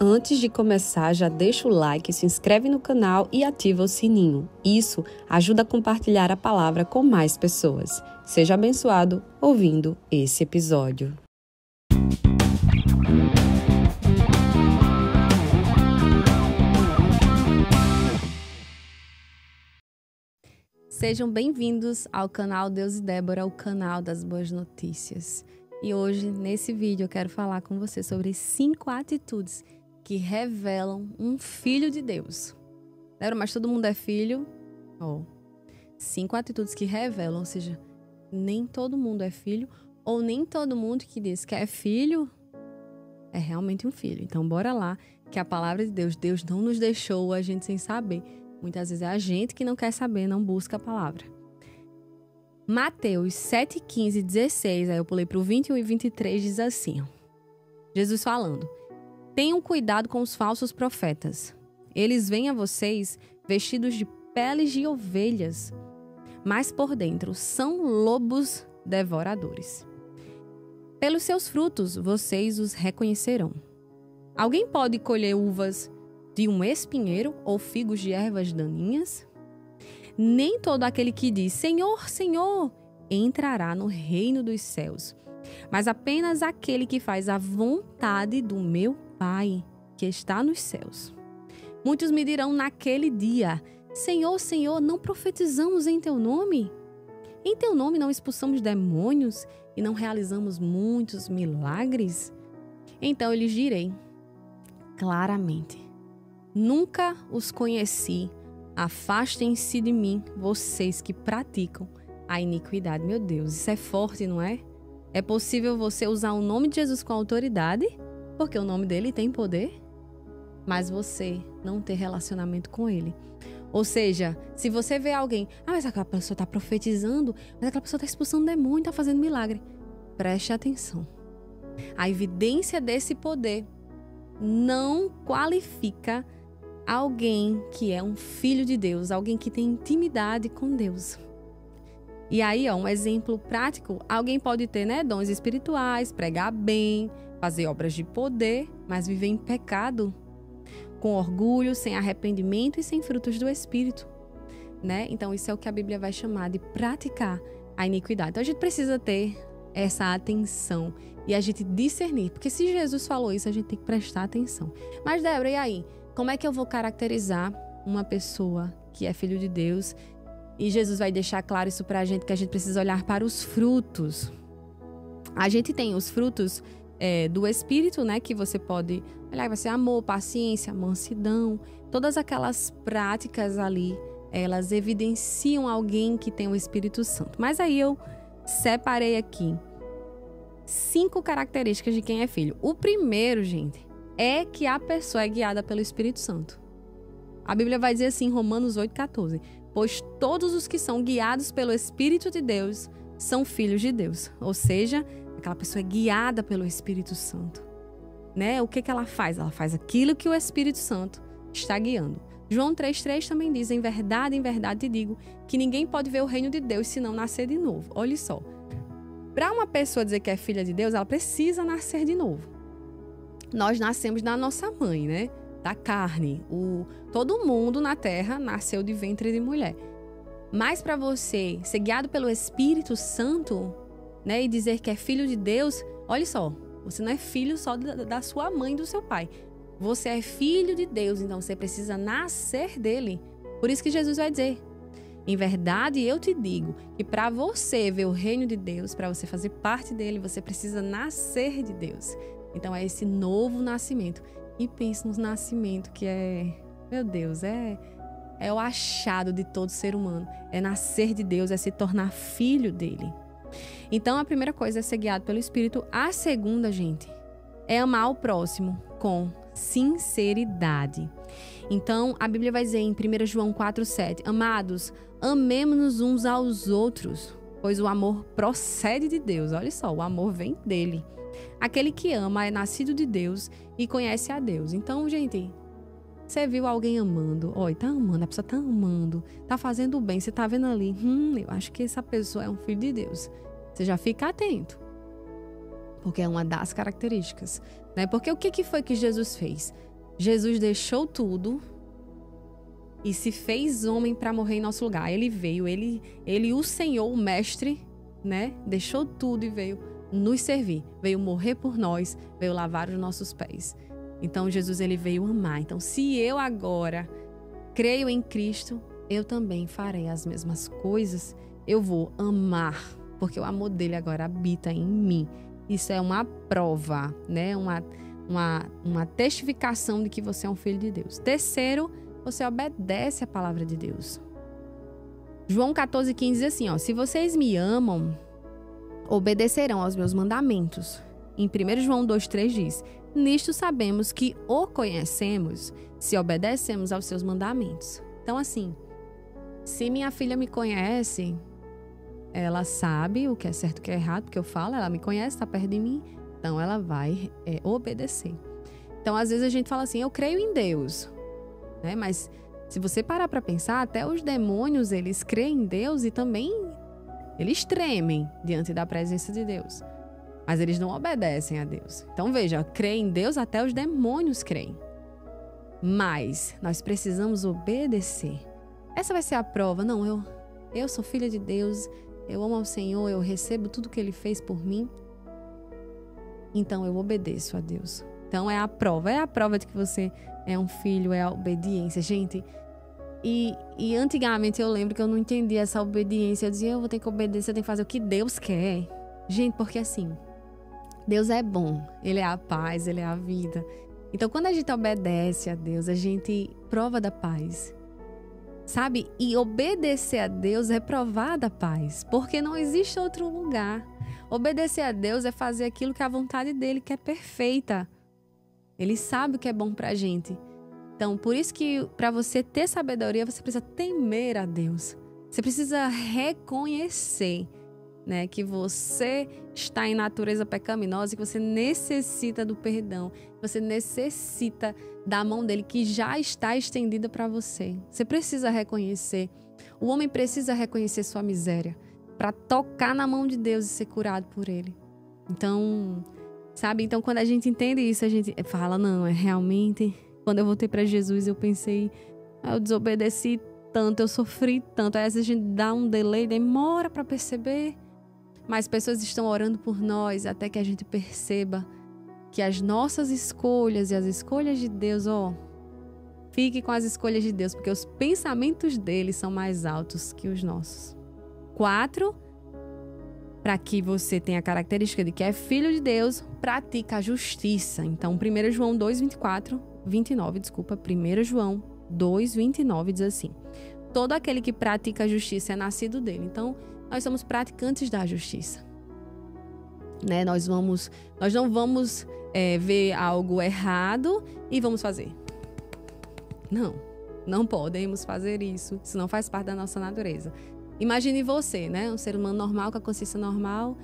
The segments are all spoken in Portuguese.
Antes de começar, já deixa o like, se inscreve no canal e ativa o sininho. Isso ajuda a compartilhar a palavra com mais pessoas. Seja abençoado ouvindo esse episódio. Sejam bem-vindos ao canal Deus e Débora, o canal das boas notícias. E hoje, nesse vídeo, eu quero falar com você sobre 5 atitudes que revelam um filho de Deus. Lembra? Mas todo mundo é filho? 5 atitudes que revelam, ou seja, nem todo mundo é filho, ou nem todo mundo que diz que é filho é realmente um filho. Então, bora lá, que a palavra de Deus não nos deixou a gente sem saber. Muitas vezes é a gente que não quer saber, não busca a palavra. Mateus 7, 15, 16, aí eu pulei para o 21 e 23, diz assim, Jesus falando: tenham cuidado com os falsos profetas. Eles vêm a vocês vestidos de peles de ovelhas, mas por dentro são lobos devoradores. Pelos seus frutos vocês os reconhecerão. Alguém pode colher uvas de um espinheiro ou figos de ervas daninhas? Nem todo aquele que diz Senhor, Senhor, entrará no reino dos céus, mas apenas aquele que faz a vontade do meu Pai, que está nos céus. Muitos me dirão naquele dia: Senhor, Senhor, não profetizamos em teu nome? Em teu nome não expulsamos demônios e não realizamos muitos milagres? Então eu lhes direi claramente: nunca os conheci. Afastem-se de mim, vocês que praticam a iniquidade. Meu Deus, isso é forte, não é? É possível você usar o nome de Jesus com autoridade, porque o nome dele tem poder, mas você não ter relacionamento com ele. Ou seja, se você vê alguém, mas aquela pessoa está profetizando, mas aquela pessoa está expulsando demônio, está fazendo milagre. Preste atenção. A evidência desse poder não qualifica alguém que é um filho de Deus, alguém que tem intimidade com Deus. E aí, um exemplo prático, alguém pode ter, dons espirituais, pregar bem, fazer obras de poder, mas viver em pecado, com orgulho, sem arrependimento e sem frutos do Espírito, Então, isso é o que a Bíblia vai chamar de praticar a iniquidade. Então, a gente precisa ter essa atenção e a gente discernir, porque se Jesus falou isso, a gente tem que prestar atenção. Mas, Débora, e aí? Como é que eu vou caracterizar uma pessoa que é filho de Deus? E Jesus vai deixar claro isso pra gente, que a gente precisa olhar para os frutos. A gente tem os frutos do Espírito, que você pode olhar, vai ser amor, paciência, mansidão. Todas aquelas práticas ali, elas evidenciam alguém que tem o Espírito Santo. Mas aí eu separei aqui 5 características de quem é filho. O primeiro, gente, é que a pessoa é guiada pelo Espírito Santo. A Bíblia vai dizer assim em Romanos 8,14: pois todos os que são guiados pelo Espírito de Deus são filhos de Deus. Ou seja, aquela pessoa é guiada pelo Espírito Santo. O que ela faz? Ela faz aquilo que o Espírito Santo está guiando. João 3,3 também diz: em verdade te digo, que ninguém pode ver o reino de Deus se não nascer de novo. Olha só. Para uma pessoa dizer que é filha de Deus, ela precisa nascer de novo. Nós nascemos da nossa mãe, da carne. Todo mundo na terra nasceu de ventre de mulher. Mas para você ser guiado pelo Espírito Santo, e dizer que é filho de Deus, olha só, você não é filho só da sua mãe e do seu pai. Você é filho de Deus, então você precisa nascer dele. Por isso que Jesus vai dizer: em verdade eu te digo que para você ver o reino de Deus, para você fazer parte dele, você precisa nascer de Deus. Então é esse novo nascimento. E pense no nascimento que meu Deus, é o achado de todo ser humano. É nascer de Deus, é se tornar filho dele. Então a primeira coisa é ser guiado pelo Espírito. A segunda, gente, é amar o próximo com sinceridade. Então a Bíblia vai dizer em 1 João 4,7: amados, amemo-nos uns aos outros, pois o amor procede de Deus. Olha só, o amor vem dele. Aquele que ama é nascido de Deus e conhece a Deus. Então, gente, você viu alguém amando, tá amando, a pessoa tá amando, tá fazendo o bem, você tá vendo ali, eu acho que essa pessoa é um filho de Deus. Você já fica atento, porque é uma das características, Porque o que foi que Jesus fez? Jesus deixou tudo e se fez homem para morrer em nosso lugar. Ele veio, ele o Senhor, o Mestre, né? Deixou tudo e veio nos servir. Veio morrer por nós, veio lavar os nossos pés. Então, Jesus, ele veio amar. Então, se eu agora creio em Cristo, eu também farei as mesmas coisas. Eu vou amar, porque o amor dele agora habita em mim. Isso é uma prova, né? Uma testificação de que você é um filho de Deus. Terceiro, você obedece a palavra de Deus. João 14,15 diz assim, ó: se vocês me amam, obedecerão aos meus mandamentos. Em 1 João 2,3 diz: nisto sabemos que o conhecemos, se obedecemos aos seus mandamentos. Então, assim, se minha filha me conhece, ela sabe o que é certo e o que é errado, porque eu falo, ela me conhece, está perto de mim, então ela vai obedecer. Então, às vezes a gente fala assim, eu creio em Deus, né? Mas se você parar para pensar, até os demônios, eles creem em Deus e também eles tremem diante da presença de Deus. Mas eles não obedecem a Deus. Então, veja, creem em Deus, até os demônios creem. Mas nós precisamos obedecer. Essa vai ser a prova. Não, eu sou filha de Deus, eu amo ao Senhor, eu recebo tudo que Ele fez por mim. Então, eu obedeço a Deus. Então, é a prova de que você é um filho, é a obediência. Gente, e antigamente eu lembro que eu não entendia essa obediência. Eu dizia, eu vou ter que obedecer, eu tenho que fazer o que Deus quer. Gente, porque assim, Deus é bom, Ele é a paz, Ele é a vida. Então, quando a gente obedece a Deus, a gente prova da paz, sabe? E obedecer a Deus é provar da paz, porque não existe outro lugar. Obedecer a Deus é fazer aquilo que é a vontade dEle, que é perfeita. Ele sabe o que é bom pra gente. Então, por isso que para você ter sabedoria, você precisa temer a Deus. Você precisa reconhecer, né, que você está em natureza pecaminosa, que você necessita do perdão, que você necessita da mão dele que já está estendida para você. Você precisa reconhecer. O homem precisa reconhecer sua miséria para tocar na mão de Deus e ser curado por ele. Então, sabe? Então, quando a gente entende isso, a gente fala, não, é realmente... Quando eu voltei para Jesus, eu pensei, eu desobedeci tanto, eu sofri tanto. Aí às vezes a gente dá um delay, demora para perceber. Mas pessoas estão orando por nós até que a gente perceba que as nossas escolhas e as escolhas de Deus, fique com as escolhas de Deus, porque os pensamentos dele são mais altos que os nossos. 4, para que você tenha a característica de que é filho de Deus, pratica a justiça. Então, 1 João 2,29, 1 João 2,29 diz assim: todo aquele que pratica a justiça é nascido dele. Então, nós somos praticantes da justiça, né? Nós não vamos ver algo errado e vamos fazer. Não podemos fazer isso. Isso não faz parte da nossa natureza. Imagine você, né? Um ser humano normal, com a consciência normal.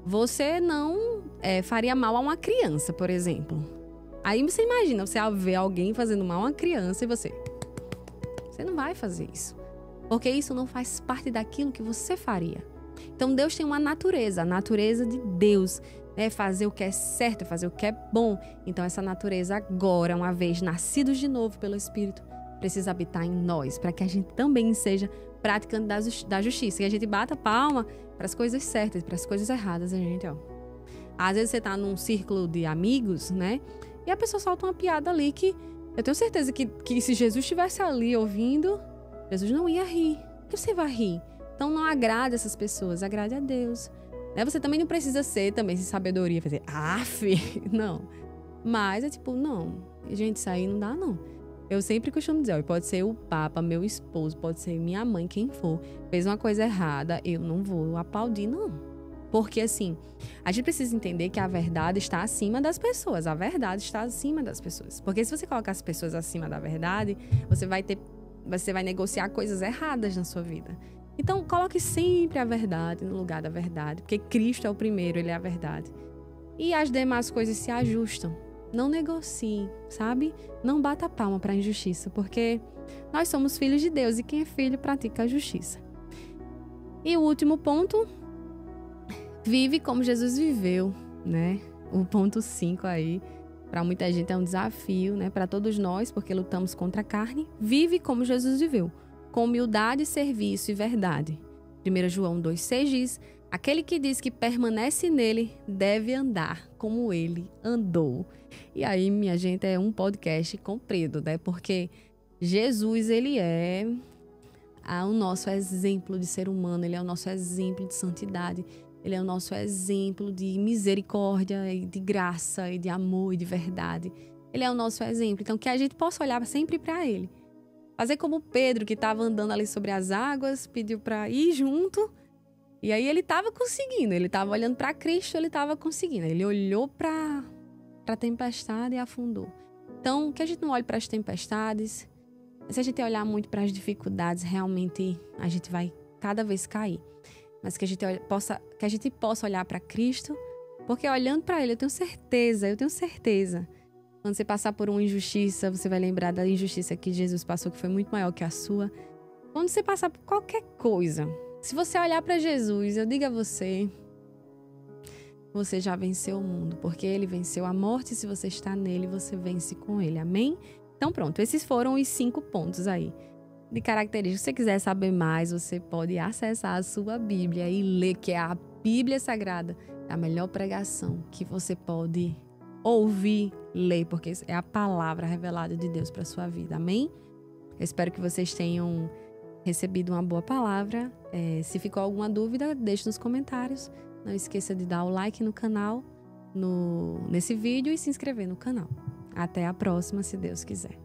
Você não faria mal a uma criança, por exemplo. Aí você imagina, você ver alguém fazendo mal a uma criança e você não vai fazer isso. Porque isso não faz parte daquilo que você faria. Então Deus tem uma natureza, a natureza de Deus é fazer o que é certo, é fazer o que é bom. Então essa natureza agora, uma vez nascidos de novo pelo Espírito, precisa habitar em nós, para que a gente também seja praticante da justiça. Que a gente bata a palma para as coisas certas, para as coisas erradas, a gente, Às vezes você tá num círculo de amigos, né? E a pessoa solta uma piada ali que eu tenho certeza que se Jesus estivesse ali ouvindo, Jesus não ia rir. Por que você vai rir? Então não agrade essas pessoas, agrade a Deus. Né? Você também não precisa ser também sem sabedoria, fazer, não. Mas é tipo, não, gente, isso aí não dá, não. Eu sempre costumo dizer, pode ser o Papa, meu esposo, pode ser minha mãe, quem for, fez uma coisa errada, eu não vou aplaudir, não. Porque, assim, a gente precisa entender que a verdade está acima das pessoas. A verdade está acima das pessoas. Porque se você colocar as pessoas acima da verdade, você vai negociar coisas erradas na sua vida. Então, coloque sempre a verdade no lugar da verdade. Porque Cristo é o primeiro, Ele é a verdade. E as demais coisas se ajustam. Não negocie, sabe? Não bata a palma para a injustiça. Porque nós somos filhos de Deus e quem é filho pratica a justiça. E o último ponto... vive como Jesus viveu, né? O ponto 5 aí. para muita gente é um desafio, né? Para todos nós, porque lutamos contra a carne. Vive como Jesus viveu, com humildade, serviço e verdade. 1 João 2,6 diz: aquele que diz que permanece nele deve andar como ele andou. E aí, minha gente, é um podcast comprido, né? Porque Jesus, ele é o nosso exemplo de ser humano, ele é o nosso exemplo de santidade, ele é o nosso exemplo de misericórdia e de graça e de amor e de verdade. Ele é o nosso exemplo. Então, que a gente possa olhar sempre para ele. Fazer como Pedro, que estava andando ali sobre as águas, pediu para ir junto. E aí ele estava conseguindo, ele estava olhando para Cristo, ele estava conseguindo. Ele olhou para a tempestade e afundou. Então, que a gente não olhe para as tempestades. Se a gente olhar muito para as dificuldades, realmente a gente vai cada vez cair. Mas que a gente possa olhar para Cristo, porque olhando para Ele, eu tenho certeza. Quando você passar por uma injustiça, você vai lembrar da injustiça que Jesus passou, que foi muito maior que a sua. Quando você passar por qualquer coisa, se você olhar para Jesus, eu digo a você, você já venceu o mundo, porque Ele venceu a morte. Se você está nele, você vence com Ele. Amém? Então pronto, esses foram os 5 pontos aí de características. Se você quiser saber mais, você pode acessar a sua Bíblia e ler, que é a Bíblia Sagrada, a melhor pregação que você pode ouvir, ler, porque é a palavra revelada de Deus para a sua vida. Amém? Eu espero que vocês tenham recebido uma boa palavra. Se ficou alguma dúvida, deixe nos comentários. Não esqueça de dar o like no canal, nesse vídeo, e se inscrever no canal. Até a próxima, se Deus quiser.